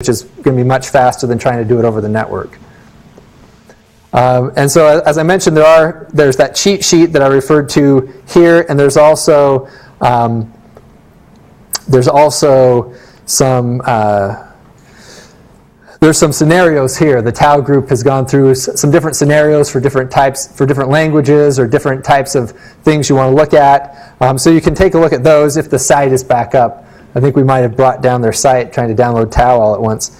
which is going to be much faster than trying to do it over the network. And so, as I mentioned, there's that cheat sheet that I referred to here, and there's also some there's some scenarios here. The Tau group has gone through some different scenarios for different types, for different languages or different types of things you want to look at. So you can take a look at those if the site is back up. I think we might have brought down their site trying to download Tau all at once.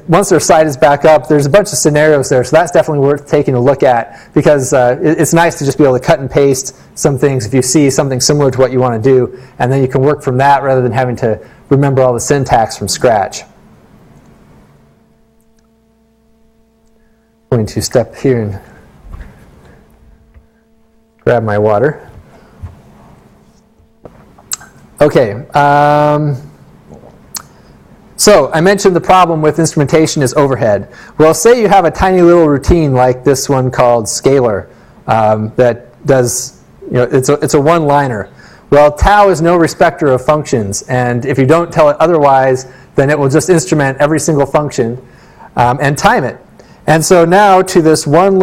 Once their site is back up, there's a bunch of scenarios there, so that's definitely worth taking a look at, because it's nice to just be able to cut and paste some things if you see something similar to what you want to do, and then you can work from that rather than having to remember all the syntax from scratch. I'm going to step here and grab my water. Okay. So I mentioned the problem with instrumentation is overhead. Well, say you have a tiny little routine like this one called scalar that does, it's a one-liner. Well, Tau is no respecter of functions, and if you don't tell it otherwise, then it will just instrument every single function and time it. And so now to this one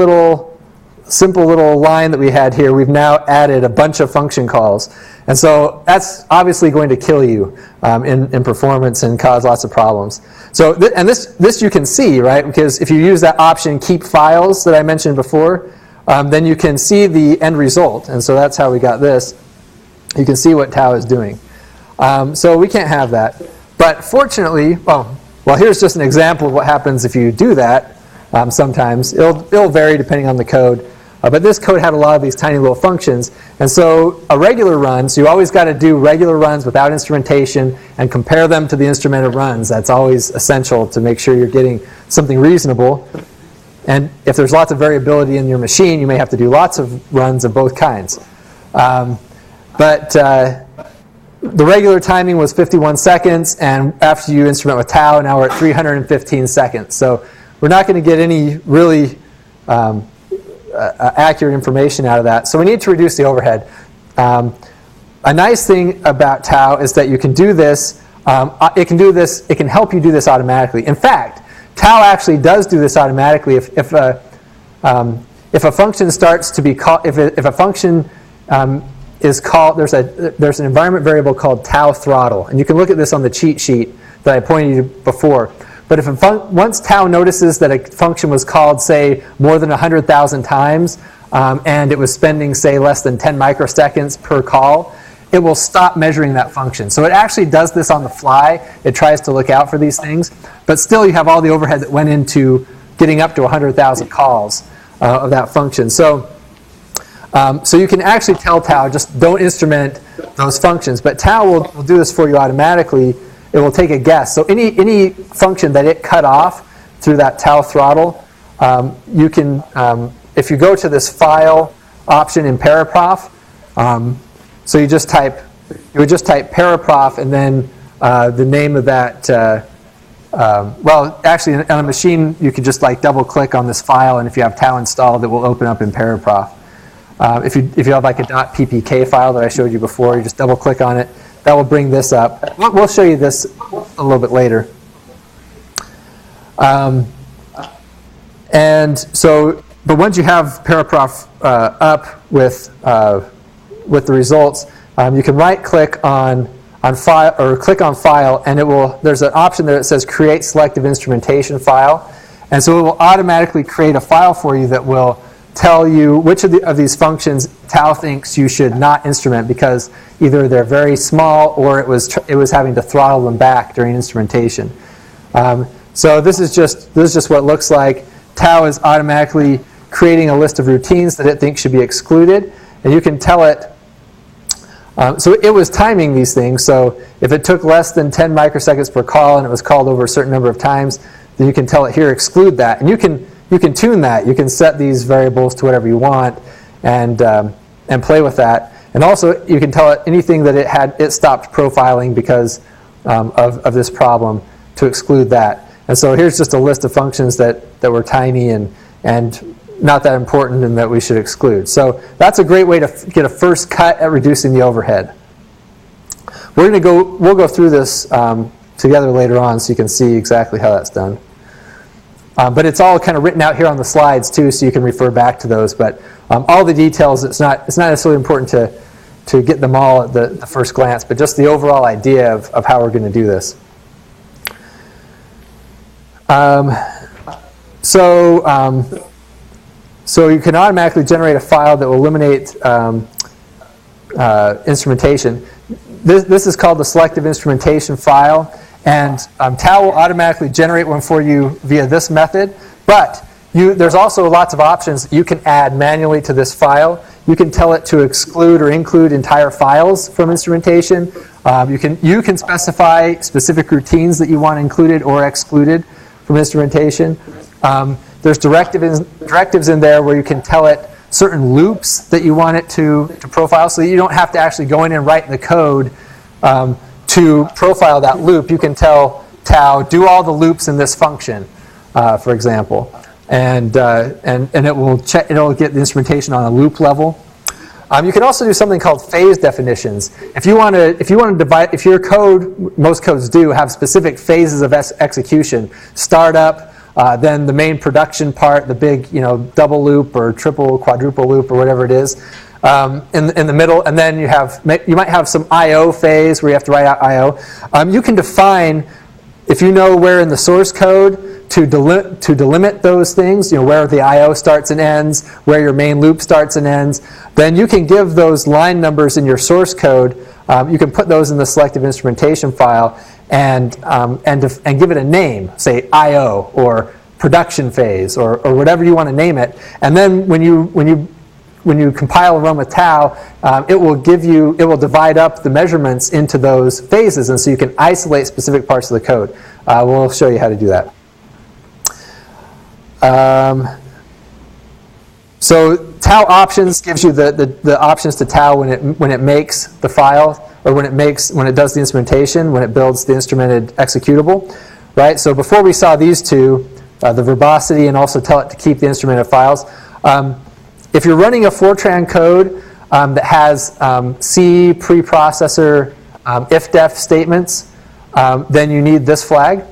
simple little line that we had here, we've now added a bunch of function calls. And so that's obviously going to kill you in performance and cause lots of problems. So this you can see, right? Because if you use that option, keep files, that I mentioned before, then you can see the end result. And so that's how we got this. You can see what Tau is doing. So we can't have that. But fortunately, well, here's just an example of what happens if you do that. Sometimes it'll vary depending on the code. But this code had a lot of these tiny little functions. And so a regular run, so you always got to do regular runs without instrumentation and compare them to the instrumented runs. That's always essential to make sure you're getting something reasonable. And if there's lots of variability in your machine, you may have to do lots of runs of both kinds. But the regular timing was 51 seconds, and after you instrument with Tau, now we're at 315 seconds. So we're not going to get any really accurate information out of that. So we need to reduce the overhead. A nice thing about Tau is that you can do this. It can help you do this automatically. In fact, Tau actually does do this automatically. If a function starts to be called, if a function is called, there's an environment variable called Tau throttle, and you can look at this on the cheat sheet that I pointed you to before. But if once Tau notices that a function was called, say, more than 100,000 times, and it was spending, say, less than 10 microseconds per call, it will stop measuring that function. So it actually does this on the fly. It tries to look out for these things. But still, you have all the overhead that went into getting up to 100,000 calls of that function. So you can actually tell Tau, just don't instrument those functions. But Tau will do this for you automatically. It will take a guess. So any function that it cut off through that Tau throttle, you can, if you go to this file option in paraprof, so you would just type paraprof and then the name of that. Well, actually, on a machine, you could just double click on this file, and if you have Tau installed, it will open up in paraprof. If you have like a .ppk file that I showed you before, you just double click on it. That will bring this up. We'll show you this a little bit later. And so, but once you have paraprof up with the results, you can right-click on file or click on file, and it will. There's an option there that says Create Selective Instrumentation File, and so it will automatically create a file for you that will tell you which of these functions Tau thinks you should not instrument because either they're very small or it was having to throttle them back during instrumentation. So this is just what it looks like. Tau is automatically creating a list of routines that it thinks should be excluded, and you can tell it. So it was timing these things. So if it took less than 10 microseconds per call and it was called over a certain number of times, then you can tell it here exclude that, and you can tune that. You can set these variables to whatever you want and play with that. And also, you can tell it anything that it stopped profiling because of this problem to exclude that. And so here's just a list of functions that were tiny and not that important and that we should exclude. So that's a great way to get a first cut at reducing the overhead. We'll go through this together later on so you can see exactly how that's done. But it's all kind of written out here on the slides too, so you can refer back to those. But all the details, it's not necessarily important to get them all at the first glance, but just the overall idea of how we're going to do this. So you can automatically generate a file that will eliminate instrumentation. This is called the selective instrumentation file, and Tau will automatically generate one for you via this method, but there's also lots of options that you can add manually to this file. You can tell it to exclude or include entire files from instrumentation. You can specify specific routines that you want included or excluded from instrumentation. There's directives in there where you can tell it certain loops that you want it to profile, so that you don't have to actually go in and write the code to profile that loop. You can tell Tau, do all the loops in this function, for example, and it'll get the instrumentation on a loop level. You can also do something called phase definitions. If you want to divide, if your code, most codes do have specific phases of execution, startup, then the main production part, the big, double loop or triple, quadruple loop or whatever it is, in the middle, and then you might have some I/O phase where you have to write out I/O. You can define, if you know where in the source code to delimit those things, where the I/O starts and ends, where your main loop starts and ends, then you can give those line numbers in your source code. You can put those in the selective instrumentation file and give it a name, say I/O or production phase or whatever you want to name it. And then when you compile and run with Tau, it will divide up the measurements into those phases, and so you can isolate specific parts of the code. We'll show you how to do that. So Tau options gives you the options to Tau when it makes the file, or when it does the instrumentation, when it builds the instrumented executable, right? So before we saw these two, the verbosity and also tell it to keep the instrumented files. If you're running a Fortran code that has C preprocessor if-def statements, then you need this flag.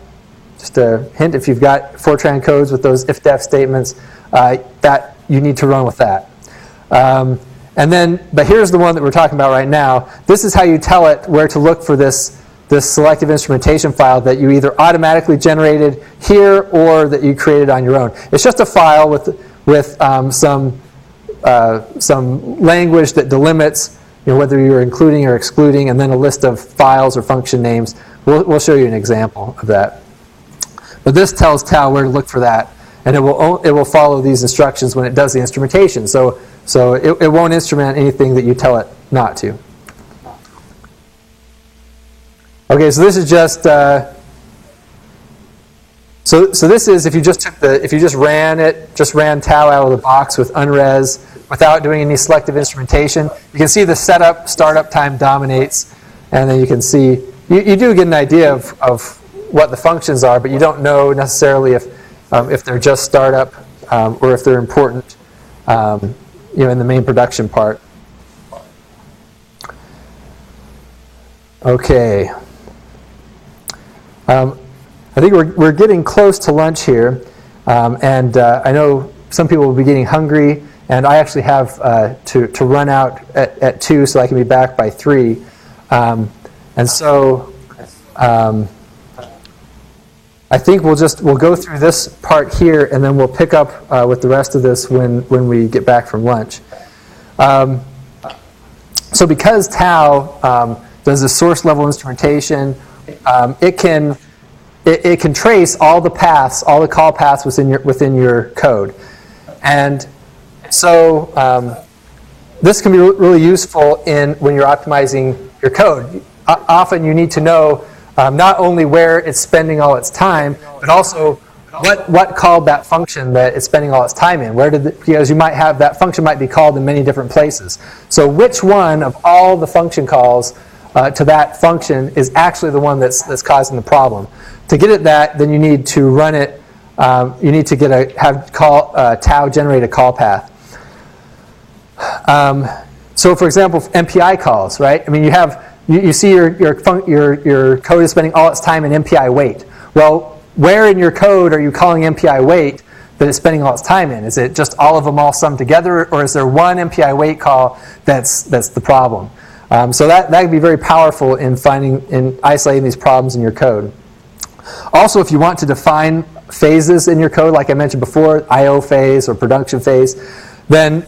Just a hint, if you've got Fortran codes with those if-def statements, that you need to run with that. But here's the one that we're talking about right now. This is how you tell it where to look for this selective instrumentation file that you either automatically generated here or that you created on your own. It's just a file with some language that delimits whether you're including or excluding, and then a list of files or function names. We'll show you an example of that. But this tells Tau where to look for that, and it will follow these instructions when it does the instrumentation. So it won't instrument anything that you tell it not to. Okay, so this is just so this is if you just ran Tau out of the box with unres without doing any selective instrumentation. You can see the startup time dominates, and then you can see you do get an idea of what the functions are, but you don't know necessarily if they're just startup or if they're important in the main production part. Okay. I think we're getting close to lunch here, and I know some people will be getting hungry, and I actually have to run out at 2 so I can be back by 3. And so I think we'll go through this part here, and then we'll pick up with the rest of this when we get back from lunch. So because Tau does the source level instrumentation, it can trace all the paths, all the call paths within your code, and so this can be really useful when you're optimizing your code. Often you need to know not only where it's spending all its time, but also what called that function that it's spending all its time in. Because you might have that function might be called in many different places. So which one of all the function calls to that function is actually the one that's causing the problem? To get at that, then you need to run it. You need to have Tau generate a call path. So, for example, MPI calls, right? I mean, you have you see your code is spending all its time in MPI wait. Well, where in your code are you calling MPI wait that it's spending all its time in? Is it just all of them all summed together, or is there one MPI wait call that's the problem? So that can be very powerful in isolating these problems in your code. Also, if you want to define phases in your code, like I mentioned before, I/O phase or production phase, then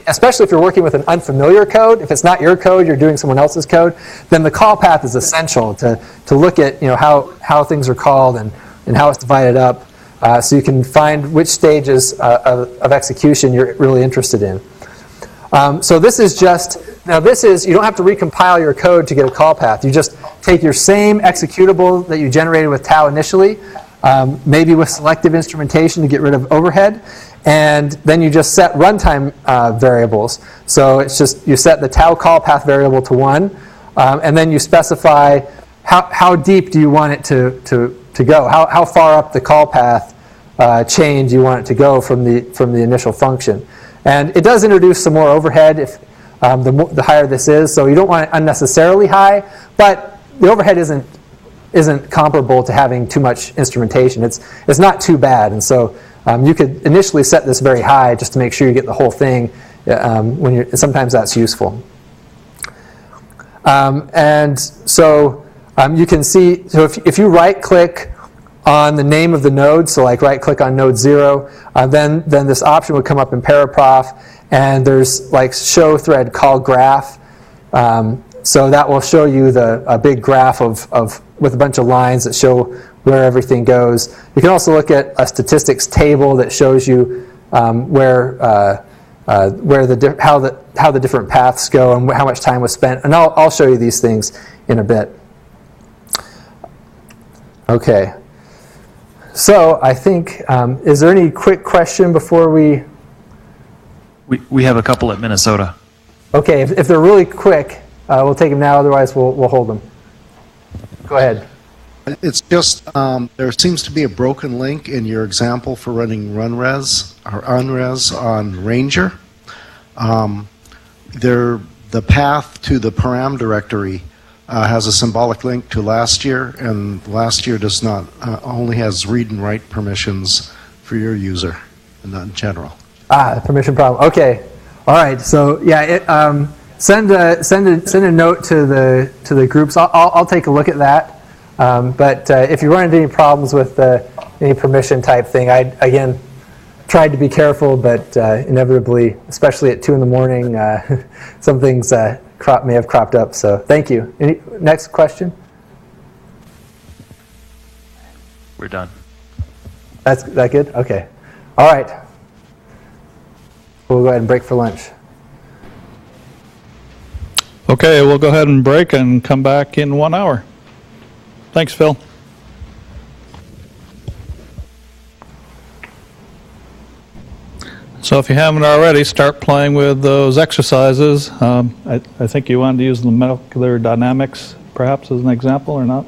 especially if you're working with an unfamiliar code, if it's not your code, you're doing someone else's code, then the call path is essential to look at how things are called and how it's divided up, so you can find which stages of execution you're really interested in. So this is you don't have to recompile your code to get a call path. You just take your same executable that you generated with tau initially, maybe with selective instrumentation to get rid of overhead, and then you just set runtime variables. So it's just you set the tau call path variable to 1, and then you specify how deep do you want it to go, how far up the call path chain do you want it to go from the initial function. And it does introduce some more overhead if the higher this is, so you don't want it unnecessarily high, but the overhead isn't comparable to having too much instrumentation. It's not too bad, and so you could initially set this very high just to make sure you get the whole thing. Sometimes that's useful. And so you can see, so if you right-click on the name of the node, so like right-click on node 0, then this option would come up in Paraprof, and there's like show thread call graph. So that will show you a big graph with a bunch of lines that show where everything goes. You can also look at a statistics table that shows you how the different paths go and how much time was spent. And I'll show you these things in a bit. Okay. So I think, is there any quick question before we? We have a couple at Minnesota. Okay, if they're really quick, we'll take them now. Otherwise, we'll hold them. Go ahead. It's just there seems to be a broken link in your example for running runres or unres on Ranger. The path to the param directory has a symbolic link to last year, and last year does not only has read and write permissions for your user, and not in general. The permission problem. Okay, all right. So yeah, send a note to the groups. I'll take a look at that. But if you run into any problems with any permission type thing, I again tried to be careful, but inevitably, especially at 2 in the morning, some things may have cropped up. So thank you. Next question? We're done. That's that good? Okay. All right. We'll go ahead and break for lunch. Okay, we'll go ahead and break and come back in 1 hour. Thanks, Phil. So if you haven't already, start playing with those exercises. I think you wanted to use the molecular dynamics, perhaps, as an example, or not?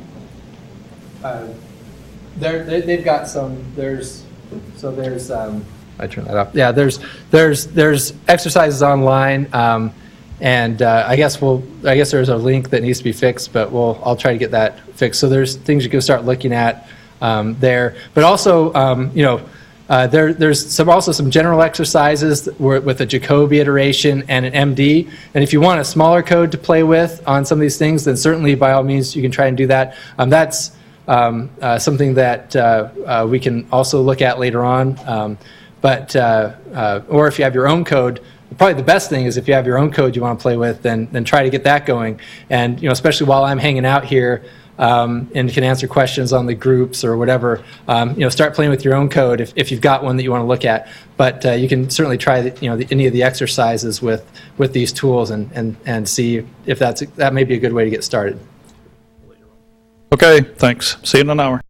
They've got some. There's. I turn that off. Yeah, there's exercises online, and I guess there's a link that needs to be fixed, but I'll try to get that fixed. So there's things you can start looking at there, but also there's also some general exercises with a Jacobi iteration and an MD. And if you want a smaller code to play with on some of these things, then certainly by all means you can try and do that. That's something that we can also look at later on. Or if you have your own code, probably the best thing is if you have your own code you want to play with, then try to get that going. And especially while I'm hanging out here and can answer questions on the groups or whatever, start playing with your own code if you've got one that you want to look at. But you can certainly try any of the exercises with these tools and see if that may be a good way to get started. Okay, thanks. See you in an hour.